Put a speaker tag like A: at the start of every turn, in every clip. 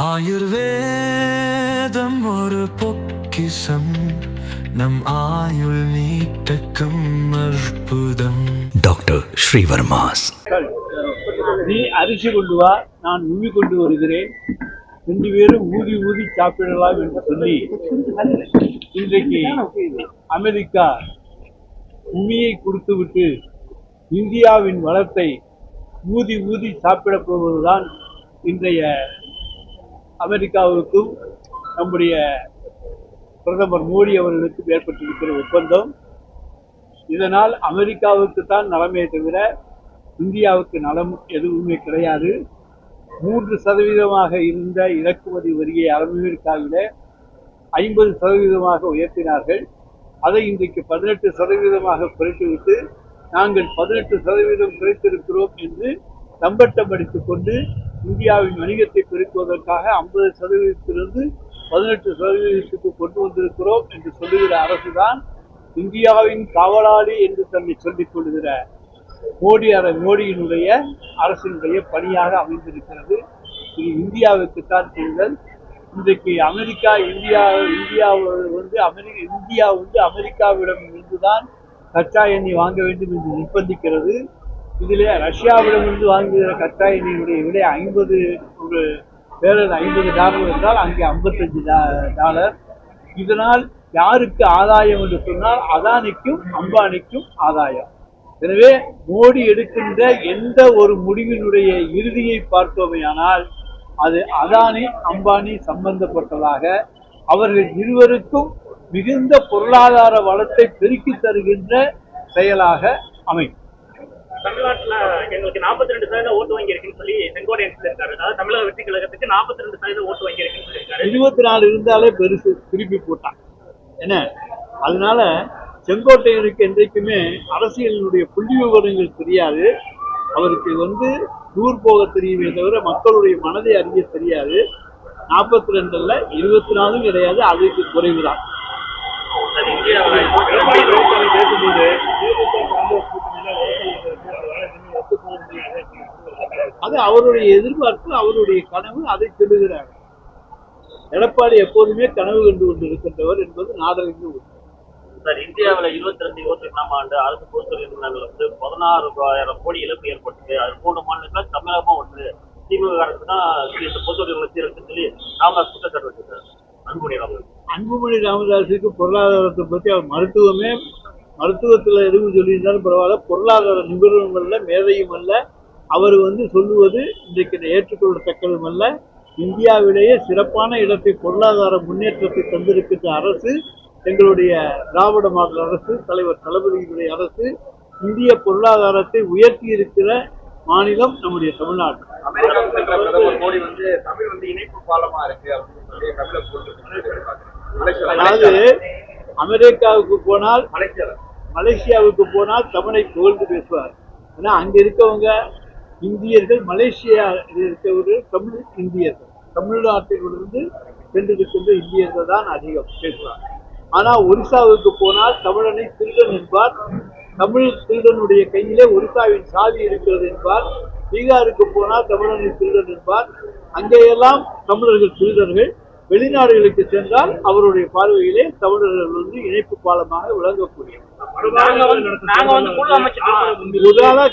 A: ஆயுர்வேதம் ஒரு பொக்கிஷம், நம் ஆயுள் நீட்டக்கும் அற்புதம். டாக்டர் ஸ்ரீவர்மாஸ்.
B: நீ அரிசி கொண்டு வா, நான் உமி கொண்டு வருகிறேன், 2 பேரும் ஊதி ஊதி சாப்பிடலாம் என்று சொல்லி இன்றைக்கு அமெரிக்கா உமியை கொடுத்துவிட்டு இந்தியாவின் வளத்தை ஊதி ஊதி சாப்பிடப் போவதுதான் இன்றைய அமெரிக்காவுக்கும் நம்முடைய பிரதமர் மோடி அவர்களுக்கும் ஏற்பட்டிருக்கிற ஒப்பந்தம். இதனால் அமெரிக்காவுக்கு தான் நலமே தவிர இந்தியாவுக்கு நலம் எதுவுமே கிடையாது. 3% இருந்த இறக்குமதி வரியை அமெரிக்காவில 50% உயர்த்தினார்கள். அதை இன்றைக்கு 18% குறைத்துவிட்டு நாங்கள் 18% குறைத்திருக்கிறோம் என்று தம்பட்டம் அடித்துக் கொண்டு இந்தியாவின் வணிகத்தை பெருக்குவதற்காக 50%லிருந்து 18%க்கு கொண்டு வந்திருக்கிறோம் என்று சொல்லுகிற அரசுதான் இந்தியாவின் காவலாளி என்று தன்னை சொல்லிக் கொள்கிற மோடியினுடைய அரசினுடைய பணியாக அமைந்திருக்கிறது. இது இந்தியாவுக்குத்தான் தேர்தல். இன்றைக்கு இந்தியா அமெரிக்காவிடம் இருந்துதான் கச்சா எண்ணெய் வாங்க வேண்டும் என்று நிர்பந்திக்கிறது. இதிலே ரஷ்யாவிடமிருந்து வாங்குகிற கச்சா எண்ணெயினுடைய விலை $50 என்றால் அங்கே $55. இதனால் யாருக்கு ஆதாயம் என்று சொன்னால் அதானிக்கும் அம்பானிக்கும் ஆதாயம். எனவே மோடி எடுக்கின்ற எந்த ஒரு முடிவினுடைய இறுதியை பார்த்தோமேயானால் அது அதானி அம்பானி சம்பந்தப்பட்டதாக, அவர்கள் இருவருக்கும் மிகுந்த பொருளாதார வளத்தை பெருக்கி தருகின்ற செயலாக அமையும்.
C: தமிழ்நாட்டில் எங்களுக்கு 42% ஓட்டு வாங்கி இருக்குன்னு சொல்லி செங்கோட்டையன் சொல்லியிருக்காரு. அதாவது தமிழக வெற்றி கழகத்துக்கு 42% ஓட்டு வாங்கி இருக்குன்னு சொல்லியிருக்காரு.
B: 24 இருந்தாலே பெருசு, திருப்பி போட்டான் என்ன. அதனால செங்கோட்டையனுக்கு என்றைக்குமே அரசியலினுடைய புள்ளி விவரங்கள் தெரியாது. அவருக்கு டூர் போக தெரியுமே தவிர மக்களுடைய மனதை அறிய தெரியாது. 42 அல்ல, 24 கிடையாது, அதுக்கு குறைவுதான். பேசும்போது அது அவருடைய எதிர்பார்ப்பு, அவருடைய கனவு, அதை சொல்லுகிறார். எடப்பாடி எப்போதுமே கனவு கண்டு கொண்டிருக்கின்றவர் என்பது நாடறிந்து உண்மை.
C: சார், இந்தியாவில் 22 ஆண்டு அரசு பொறுத்தவரை 16,000 கோடி இழப்பு ஏற்பட்டது. அது 3 மாநிலங்கள் தமிழகமும் ஒன்று. திமுக அரசு தான் பொறுத்தவரை வளர்ச்சி இருக்குன்னு சொல்லி ராமதாஸ் குற்றச்சாட்டு வச்சிருக்காரு.
B: அன்புமணி ராமதாஸுக்கு பொருளாதாரத்தை பற்றி அவர் மருத்துவத்தில் எதுவும் சொல்லியிருந்தாலும் பரவாயில்ல, பொருளாதார நிபுணரும் அல்ல, மேதையும் அல்ல. அவர் சொல்லுவது இன்றைக்கு ஏற்றுக்கொள்ளத்தக்கதும் அல்ல. இந்தியாவிலேயே சிறப்பான இடத்தை, பொருளாதார முன்னேற்றத்தை தந்திருக்கின்ற அரசு எங்களுடைய திராவிட மாடல் அரசு, தலைவர் தளபதியினுடைய அரசு. இந்திய பொருளாதாரத்தை உயர்த்தி இருக்கிற மாநிலம் நம்முடைய தமிழ்நாடு. அதாவது அமெரிக்காவுக்கு போனால், மலேசியாவுக்கு போனால் தமிழை புகழ்ந்து பேசுவார். ஏன்னா அங்க இருக்கவங்க இந்தியர்கள், மலேசியா இருக்கவர்கள் தமிழ் இந்தியர்கள், தமிழ்நாட்டிலிருந்து சென்றிருக்கின்ற இந்தியர்கள் தான் அதிகம் பேசுவார். ஆனா ஒரிசாவுக்கு போனால் தமிழனை திருடன் என்பார். தமிழ் திருடனுடைய கையிலே ஒரிசாவின் சாவி இருக்கிறது என்பார். பீகாருக்கு போனால் தமிழனை திருடன் என்பார். அங்கேயெல்லாம் தமிழர்கள் திருடர்கள். வெளிநாடுகளுக்கு சென்றால் அவருடைய பார்வையிலே தமிழர்கள் இணைப்பு பாலமாக விளங்கக்கூடிய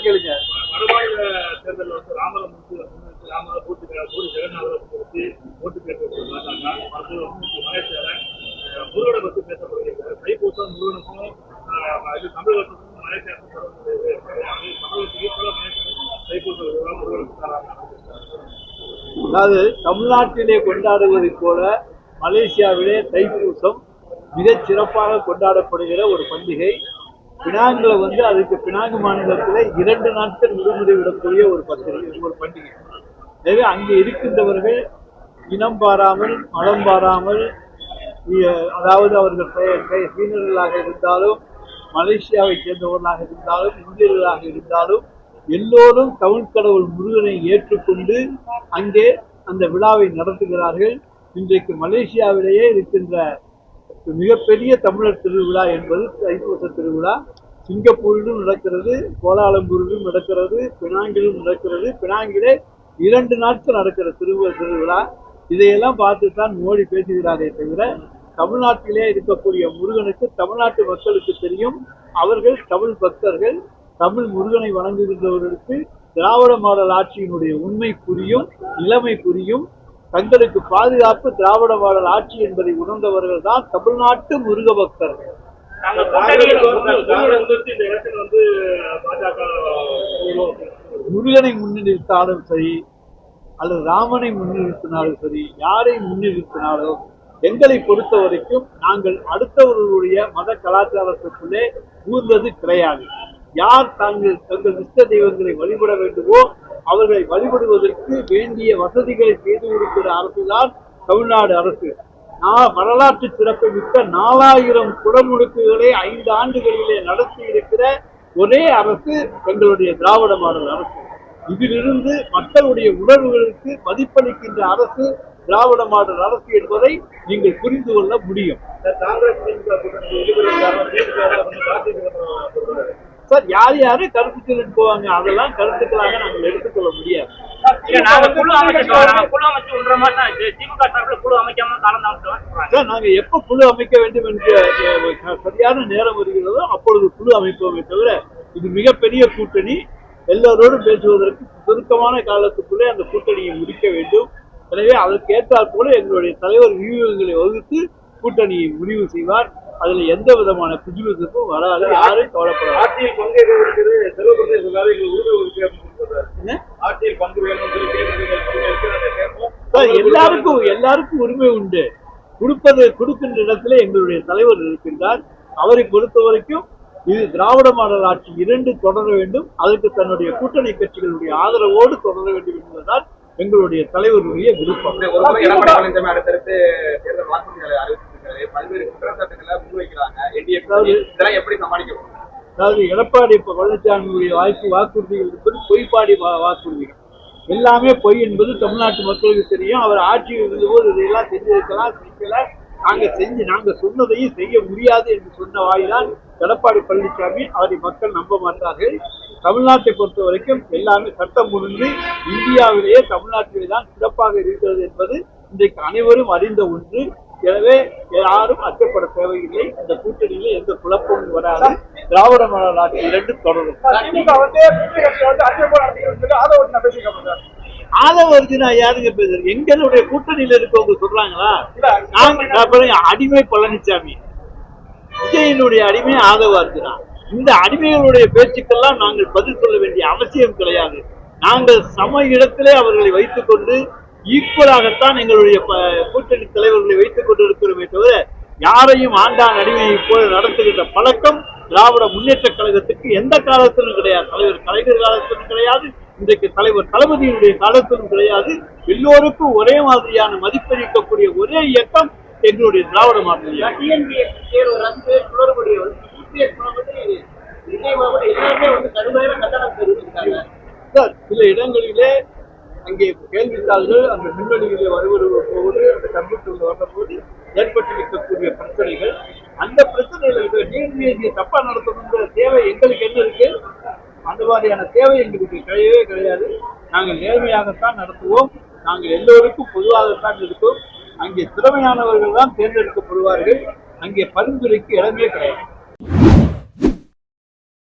B: கேளுங்க. அதாவது தமிழ்நாட்டிலே கொண்டாடுவதை போல மலேசியாவிலே தைப்பூசம் மிகச் சிறப்பாக கொண்டாடப்படுகிற ஒரு பண்டிகை. பினாங்கில் அதுக்கு பினாங்கு மாநிலத்தில் 2 நாட்கள் விடுமுறை விடக்கூடிய ஒரு பண்டிகை. எனவே அங்கே இருக்கின்றவர்கள் இனம் பாராமல், மதம் பாராமல், அதாவது அவர்கள் சீனர்களாக இருந்தாலும், மலேசியாவை சேர்ந்தவர்களாக இருந்தாலும், இந்தியர்களாக இருந்தாலும் எல்லோரும் தமிழ் கடவுள் முருகனை ஏற்றுக்கொண்டு அங்கே அந்த விழாவை நடத்துகிறார்கள். இன்றைக்கு மலேசியாவிலேயே இருக்கின்ற மிகப்பெரிய தமிழர் திருவிழா என்பது தைப்பூச திருவிழா. சிங்கப்பூரிலும் நடக்கிறது, கோலாலம்பூரிலும் நடக்கிறது, பினாங்கிலும் நடக்கிறது. பினாங்கிலே 2 நாட்கள் நடக்கிற திருவிழா. இதையெல்லாம் பார்த்துத்தான் மோடி பேசுகிறாரே தவிர தமிழ்நாட்டிலே இருக்கக்கூடிய முருகனுக்கு தமிழ்நாட்டு மக்களுக்கு தெரியும். அவர்கள் தமிழ் பக்தர்கள், தமிழ் முருகனை வணங்குகின்றவர்களுக்கு திராவிட மாடல் ஆட்சியினுடைய உண்மை புரியும், நிலைமை புரியும். தங்களுக்கு பாதுகாப்பு திராவிட மாடல் ஆட்சி என்பதை உணர்ந்தவர்கள் தான் தமிழ்நாட்டு முருக பக்தர்கள். முருகனை முன்னிறுத்தாலும் சரி அல்லது ராமனை முன்னிறுத்தினாலும் சரி, யாரை முன்னிறுத்தினாலும் எங்களை பொறுத்த வரைக்கும் நாங்கள் அடுத்தவர்களுடைய மத கலாச்சாரத்துக்குள்ளே ஊர்வது கிடையாது. யார் தங்கள் இஷ்ட தெய்வங்களை வழிபட வேண்டுமோ அவர்களை வழிபடுவதற்கு வேண்டிய வசதிகளை செய்து கொடுக்கிற அரசுதான் தமிழ்நாடு அரசு. வரலாற்று சிறப்பு மிக்க 4000 குடமுழுக்குகளை 5 ஆண்டுகளிலே நடத்தி இருக்கிற ஒரே அரசு எங்களுடைய திராவிட மாடல் அரசு. இதிலிருந்து மக்களுடைய உணர்வுகளுக்கு மதிப்பளிக்கின்ற அரசு திராவிட மாடல் அரசு என்பதை நீங்கள் புரிந்து கொள்ள முடியும். சார், யார் யாரு கருத்து சொல்லிட்டு போவாங்க, அதெல்லாம் கருத்துக்களாக நாங்கள் எடுத்துக்கொள்ள முடியாது. சார், நாங்க எப்ப குழு அமைக்க வேண்டும் என்று சரியான நேரம் வருகிறதோ அப்பொழுது குழு அமைப்போமே தவிர இது மிகப்பெரிய கூட்டணி. எல்லோரோடும் பேசுவதற்கு சுருக்கமான காலத்துக்குள்ளே அந்த கூட்டணியை முடிக்க வேண்டும். எனவே அதற்கு ஏற்றால் போல எங்களுடைய தலைவர் வியூகங்களை வகுத்து கூட்டணியை முடிவு செய்வார். அதுல எந்த விதமான புதுவிதப்பும் வராது. யாரும் கவலைப்படாது. ஆட்சியில் எல்லாருக்கும் உரிமை உண்டு. கொடுக்கின்ற இடத்துல எங்களுடைய தலைவர் இருக்கின்றார். அவரை பொறுத்த வரைக்கும் இது திராவிட மாடல் ஆட்சி 2 தொடர வேண்டும். அதற்கு தன்னுடைய கூட்டணி கட்சிகளுடைய ஆதரவோடு தொடர வேண்டும் என்பதுதான் எங்களுடைய தலைவருடைய விருப்பம். அதாவது எடப்பாடி பழனிசாமியுடைய வாக்குறுதிகள் என்பது பொய்ப்பாடி வாக்குறுதிகள். எல்லாமே பொய் என்பது தமிழ்நாட்டு மக்களுக்கு தெரியும். அவர் ஆட்சியில் இருந்தபோது இதையெல்லாம் செஞ்சிருக்கலாம், செய்யல. நாங்க சொன்னதையும் செய்ய முடியாது என்று சொன்ன வாயிலால் எடப்பாடி பழனிசாமி அவரை மக்கள் நம்ப மாட்டார்கள். தமிழ்நாட்டை பொறுத்த வரைக்கும் எல்லாமே சட்டம் ஒழுங்கு இந்தியாவிலேயே தமிழ்நாட்டிலே தான் சிறப்பாக இருக்கிறது என்பது இன்றைக்கு அனைவரும் அறிந்த ஒன்று. எனவே யாரும் அச்சப்பட தேவையில்லை. இந்த கூட்டணியில எந்த குழப்பமும் வராது. திராவிட மாடல் ஆட்சி 2 தொடரும். ஆதவர்ஜுனா யாருங்க பேசுறது? எங்களுடைய கூட்டணியில இருக்கவங்க சொல்றாங்களா? அடிமை பழனிசாமி, விஜயனுடைய அடிமை ஆதவர்ஜுனா. இந்த அடிமைகளுடைய பேச்சுக்கெல்லாம் நாங்கள் பதில் சொல்ல வேண்டிய அவசியம் கிடையாது. நாங்கள் சம இடத்திலே அவர்களை வைத்துக் கொண்டு ஈக்குவலாகத்தான் எங்களுடைய கூட்டணி தலைவர்களை வைத்துக் கொண்டிருக்கிறோமே தவிர யாரையும் ஆண்டான் அடிமையை போல நடத்துகின்ற பழக்கம் திராவிட முன்னேற்ற கழகத்துக்கு எந்த காலத்திலும் கிடையாது. தலைவர் கலைஞர் காலத்திலும் கிடையாது, இன்றைக்கு தலைவர் தளபதியினுடைய காலத்திலும் கிடையாது. எல்லோருக்கும் ஒரே மாதிரியான மதிப்பளிக்கக்கூடிய ஒரே இயக்கம் எங்களுடைய திராவிட மாடல். சில இடங்களிலே அங்கே கேள்வித்தாள்கள் அந்த மின்வெளியிலே வருவது அந்த கம்ப்யூட்டர்ல வரும்போது ஏற்பட்டிருக்கக்கூடிய பிரச்சனைகள், அந்த பிரச்சனைகளுக்கு டிஎன்பிஎஸ்சியை தப்பா நடத்தணுங்கிற தேவை எங்களுக்கு என்ன இருக்கு? அந்த மாதிரியான தேவை எங்களுக்கு கிடையவே கிடையாது. நாங்கள் நேர்மையாகத்தான் நடத்துவோம். நாங்கள் எல்லோருக்கும் பொதுவாகத்தான் இருக்கோம். அங்கே திறமையானவர்கள் தான் தேர்ந்தெடுக்கப்படுவார்கள். அங்கே பரிந்துரைக்கு இடமே கிடையாது.